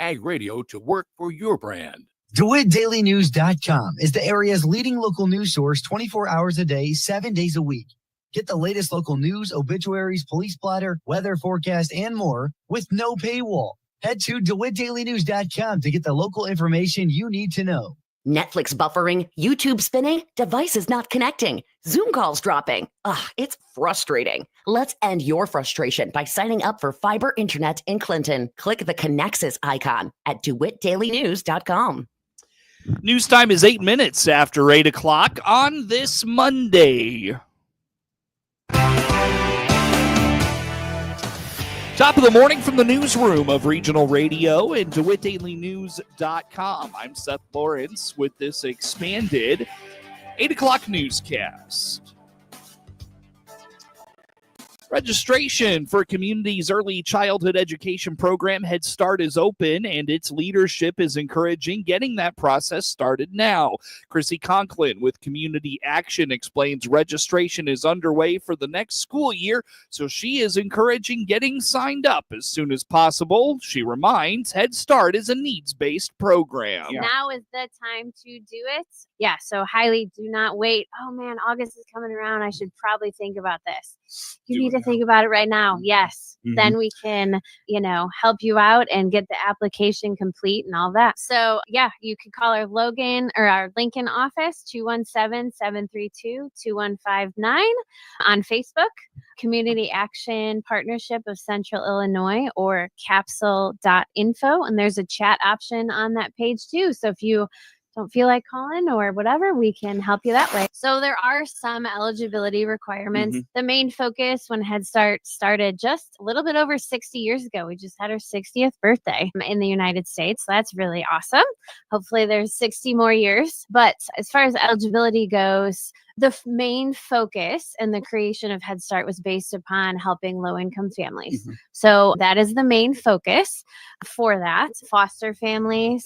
Ag Radio to work for your brand. DeWittDailyNews.com is the area's leading local news source 24 hours a day, 7 days a week. Get the latest local news, obituaries, police blotter, weather forecast, and more with no paywall. Head to DeWittDailyNews.com to get the local information you need to know. Netflix buffering, YouTube spinning, devices not connecting, Zoom calls dropping. Ugh, it's frustrating. Let's end your frustration by signing up for fiber internet in Clinton. Click the Connexus icon at DeWittDailyNews.com. News time is 8 minutes after 8 o'clock on this Monday. Top of the morning from the newsroom of Regional Radio and DeWittDailyNews.com. I'm Seth Lawrence with this expanded 8 o'clock newscast. Registration for Community's early childhood education program, Head Start, is open, and its leadership is encouraging getting that process started now. Chrissy Conklin with Community Action explains registration is underway for the next school year, so she is encouraging getting signed up as soon as possible. She reminds Head Start is a needs-based program. Yeah. Now is the time to do it. Yeah, so highly do not wait. Oh man, August is coming around. I should probably think about this. You need to think about it right now. Yes. Mm-hmm. Then we can, help you out and get the application complete and all that. So yeah, you could call our Lincoln office, 217-732-2159, on Facebook, Community Action Partnership of Central Illinois, or capsule.info. And there's a chat option on that page too. So if you don't feel like calling or whatever, we can help you that way. So there are some eligibility requirements. Mm-hmm. The main focus when Head Start started just a little bit over 60 years ago. We just had our 60th birthday in the United States. So that's really awesome. Hopefully there's 60 more years. But as far as eligibility goes, the main focus and the creation of Head Start was based upon helping low-income families. Mm-hmm. So that is the main focus for that. Foster families,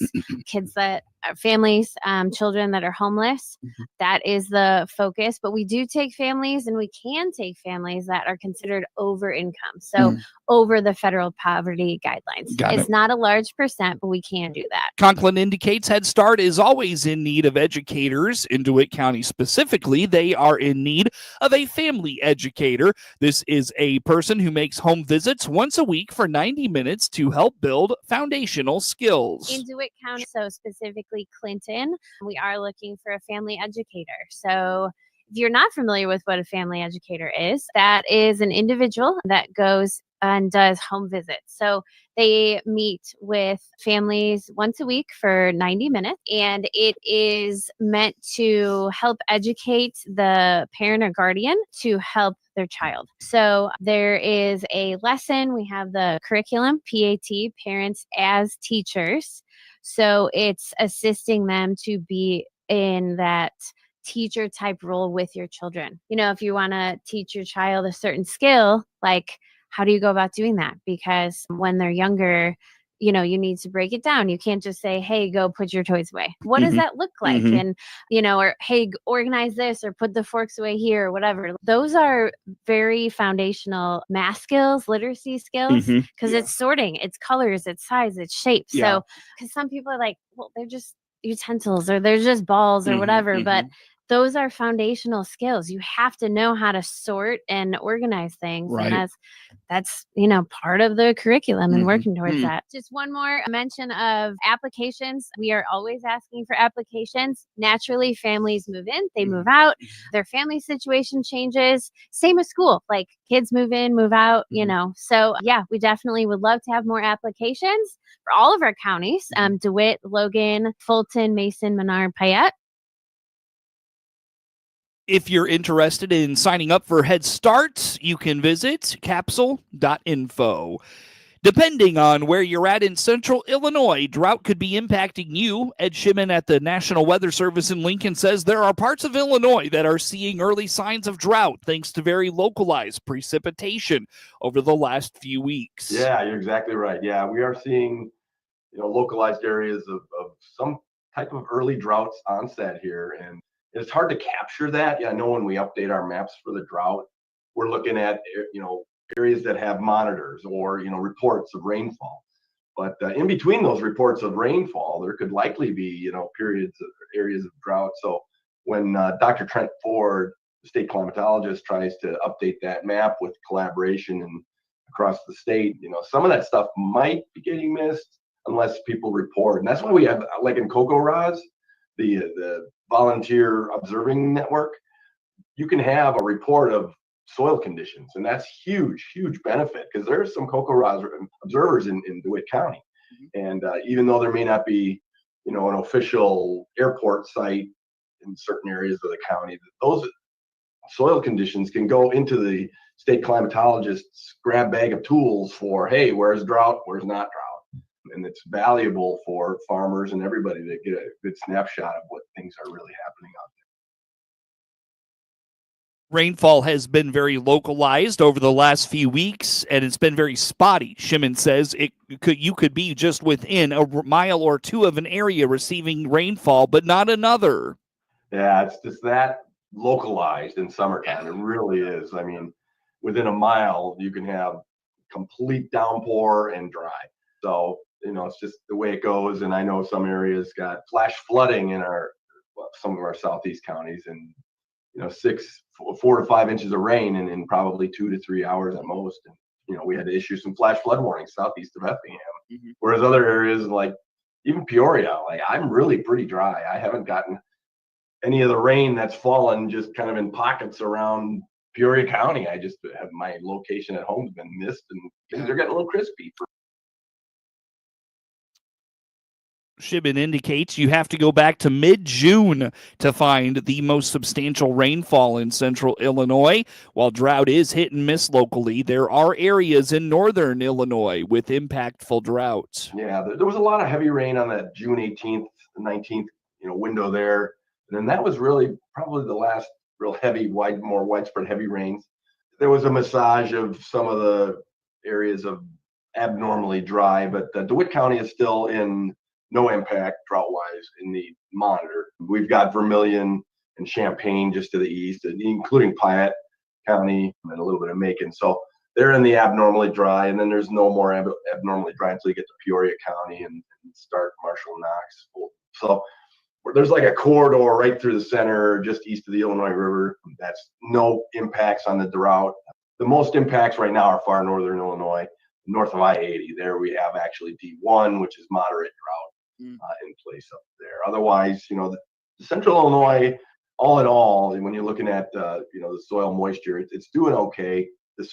children that are homeless. Mm-hmm. That is the focus. But we do take families, and we can take families that are considered over income. So over the federal poverty guidelines. It's not a large percent, but we can do that. Conklin indicates Head Start is always in need of educators. In DeWitt County specifically, they are in need of a family educator. This is a person who makes home visits once a week for 90 minutes to help build foundational skills. In DeWitt County, so specifically Clinton, we are looking for a family educator. So if you're not familiar with what a family educator is, that is an individual that goes and does home visits. So they meet with families once a week for 90 minutes, and it is meant to help educate the parent or guardian to help their child. So there is a lesson. We have the curriculum, PAT, Parents as Teachers. So it's assisting them to be in that teacher type role with your children. If you want to teach your child a certain skill, like how do you go about doing that? Because when they're younger, you need to break it down. You can't just say, hey, go put your toys away. What does that look like? And, or hey, organize this or put the forks away here or whatever. Those are very foundational math skills, literacy skills, because it's sorting, it's colors, it's size, it's shape. So, because some people are like, well, they're just utensils or they're just balls or whatever, but those are foundational skills. You have to know how to sort and organize things. Right. And that's part of the curriculum and working towards that. Just one more mention of applications. We are always asking for applications. Naturally, families move in, they move out, their family situation changes. Same as school, like kids move in, move out, So yeah, we definitely would love to have more applications for all of our counties, DeWitt, Logan, Fulton, Mason, Menard, Payette. If you're interested in signing up for Head Start, you can visit capsule.info. Depending on where you're at in central Illinois, drought could be impacting you. Ed Shimon at the National Weather Service in Lincoln says there are parts of Illinois that are seeing early signs of drought thanks to very localized precipitation over the last few weeks. Yeah, you're exactly right. Yeah, we are seeing localized areas of some type of early droughts onset here, and it's hard to capture that. Yeah, I know when we update our maps for the drought, we're looking at areas that have monitors or reports of rainfall. But in between those reports of rainfall, there could likely be, periods of areas of drought. So when Dr. Trent Ford, the state climatologist, tries to update that map with collaboration and across the state, some of that stuff might be getting missed unless people report. And that's why we have, like in CocoRa's, the volunteer observing network, you can have a report of soil conditions, and that's huge benefit, because there's some CocoRa's observers in DeWitt County. And even though there may not be, an official airport site in certain areas of the county, those soil conditions can go into the state climatologist's grab bag of tools for, hey, where's drought, where's not drought. And it's valuable for farmers and everybody to get a good snapshot of what things are really happening out there. Rainfall has been very localized over the last few weeks, and it's been very spotty. Shimon says you could be just within a mile or two of an area receiving rainfall, but not another. Yeah, it's just that localized in summertime. It really is. I mean, within a mile, you can have complete downpour and dry. So, it's just the way it goes. And I know some areas got flash flooding in some of our southeast counties, and 4 to 5 inches of rain in probably 2 to 3 hours at most. And, we had to issue some flash flood warnings southeast of Effingham. Mm-hmm. Whereas other areas like even Peoria, I'm really pretty dry. I haven't gotten any of the rain that's fallen just kind of in pockets around Peoria County. I just have my location at home's been missed, and things are getting a little crispy. Shibin indicates you have to go back to mid-June to find the most substantial rainfall in central Illinois. While drought is hit and miss locally, there are areas in northern Illinois with impactful drought. Yeah, there was a lot of heavy rain on that June 18th, 19th, window there. And then that was really probably the last real heavy, more widespread heavy rains. There was a massage of some of the areas of abnormally dry, but DeWitt County is still in no impact drought-wise in the monitor. We've got Vermilion and Champaign just to the east, including Piatt County and a little bit of Macon. So they're in the abnormally dry, and then there's no more abnormally dry until you get to Peoria County and start Marshall, Knox. So there's like a corridor right through the center, just east of the Illinois River. That's no impacts on the drought. The most impacts right now are far northern Illinois, north of I-80. There we have actually D1, which is moderate drought in place up there. Otherwise, the central Illinois, all in all, when you're looking at the soil moisture, it's doing okay. The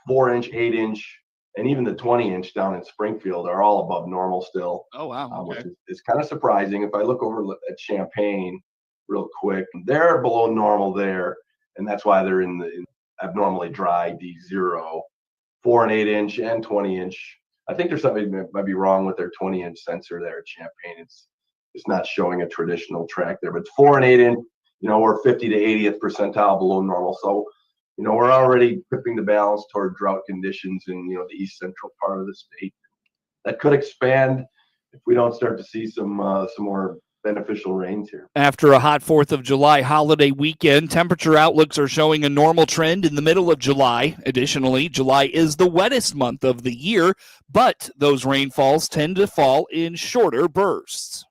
4-inch, 8-inch, and even the 20-inch down in Springfield are all above normal still. Oh, wow. Okay. Which is kind of surprising. If I look over at Champaign real quick, they're below normal there, and that's why they're in the abnormally dry D0, 4 and 8-inch and 20-inch. I think there's something that might be wrong with their 20-inch sensor there at Champaign. It's not showing a traditional track there, but 4 and 8-inch, we're 50 to 80th percentile below normal. So, we're already tipping the balance toward drought conditions in, the east central part of the state. That could expand if we don't start to see some more beneficial rains here. After a hot 4th of July holiday weekend, temperature outlooks are showing a normal trend in the middle of July. Additionally, July is the wettest month of the year, but those rainfalls tend to fall in shorter bursts.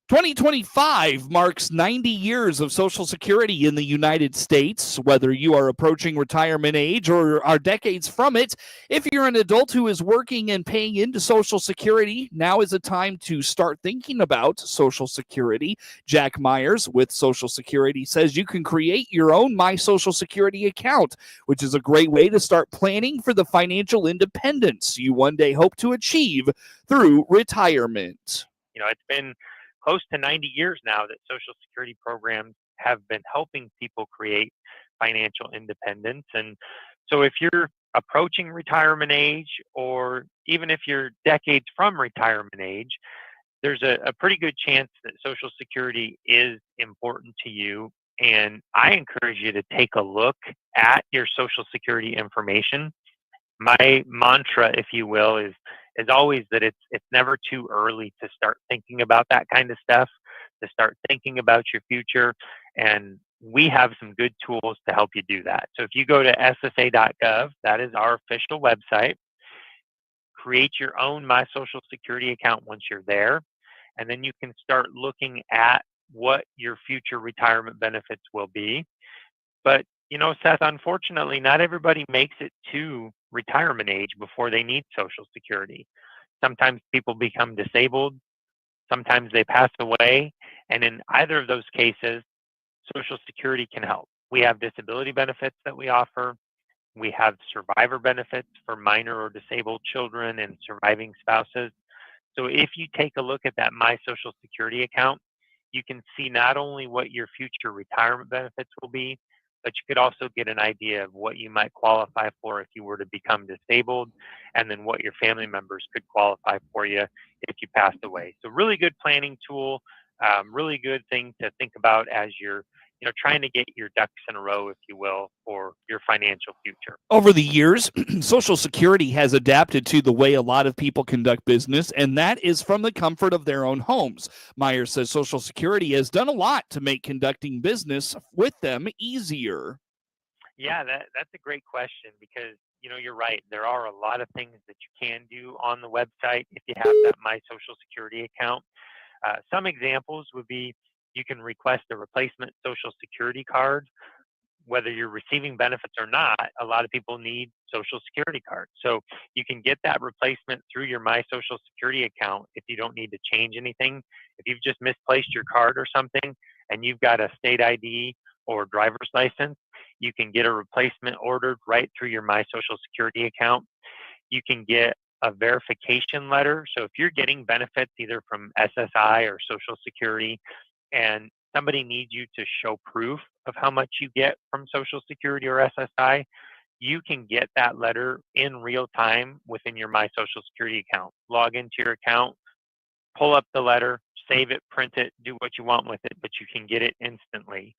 2025 marks 90 years of Social Security in the United States. Whether you are approaching retirement age or are decades from it, if you're an adult who is working and paying into Social Security, now is a time to start thinking about Social Security. Jack Myers with Social Security says you can create your own My Social Security account, which is a great way to start planning for the financial independence you one day hope to achieve through retirement. It's been close to 90 years now that Social Security programs have been helping people create financial independence. And so if you're approaching retirement age, or even if you're decades from retirement age, there's a pretty good chance that Social Security is important to you. And I encourage you to take a look at your Social Security information. My mantra, if you will, is always that it's never too early to start thinking about that kind of stuff, to start thinking about your future. And we have some good tools to help you do that. So if you go to ssa.gov, that is our official website, create your own My Social Security account once you're there, and then you can start looking at what your future retirement benefits will be. But, Seth, unfortunately, not everybody makes it to retirement age before they need Social Security. Sometimes people become disabled, sometimes they pass away, and in either of those cases, Social Security can help. We have disability benefits that we offer. We have survivor benefits for minor or disabled children and surviving spouses. So if you take a look at that My Social Security account, you can see not only what your future retirement benefits will be, but you could also get an idea of what you might qualify for if you were to become disabled, and then what your family members could qualify for you if you passed away. So really good planning tool, really good thing to think about as you're trying to get your ducks in a row, if you will, for your financial future. Over the years, Social Security has adapted to the way a lot of people conduct business, and that is from the comfort of their own homes. Myers says Social Security has done a lot to make conducting business with them easier. Yeah, that's a great question, because you're right. There are a lot of things that you can do on the website if you have that My Social Security account. Some examples would be you can request a replacement Social Security card. Whether you're receiving benefits or not, a lot of people need Social Security cards. So you can get that replacement through your My Social Security account if you don't need to change anything. If you've just misplaced your card or something and you've got a state ID or driver's license, you can get a replacement ordered right through your My Social Security account. You can get a verification letter. So if you're getting benefits either from SSI or Social Security, and somebody needs you to show proof of how much you get from Social Security or SSI, you can get that letter in real time within your My Social Security account. Log into your account, pull up the letter, save it, print it, do what you want with it, but you can get it instantly.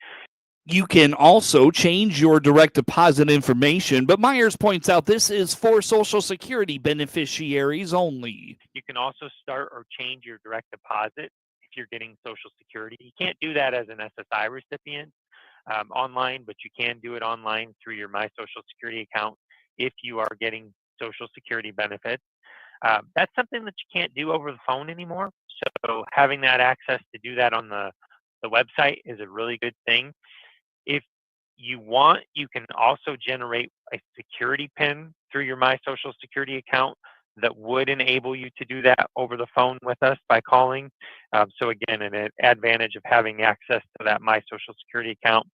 You can also change your direct deposit information, but Myers points out this is for Social Security beneficiaries only. You can also start or change your direct deposit if you're getting Social Security. You can't do that as an SSI recipient online, but you can do it online through your My Social Security account if you are getting Social Security benefits. That's something that you can't do over the phone anymore. So having that access to do that on the website is a really good thing. If you want, you can also generate a security PIN through your My Social Security account that would enable you to do that over the phone with us by calling. So again, an advantage of having access to that My Social Security account.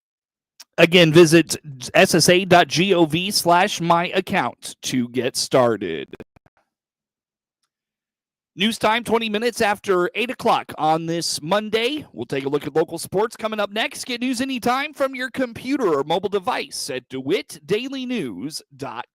Again, visit ssa.gov/myaccount to get started. News time, 20 minutes after 8 o'clock on this Monday. We'll take a look at local sports coming up next. Get news anytime from your computer or mobile device at DeWittDailyNews.com.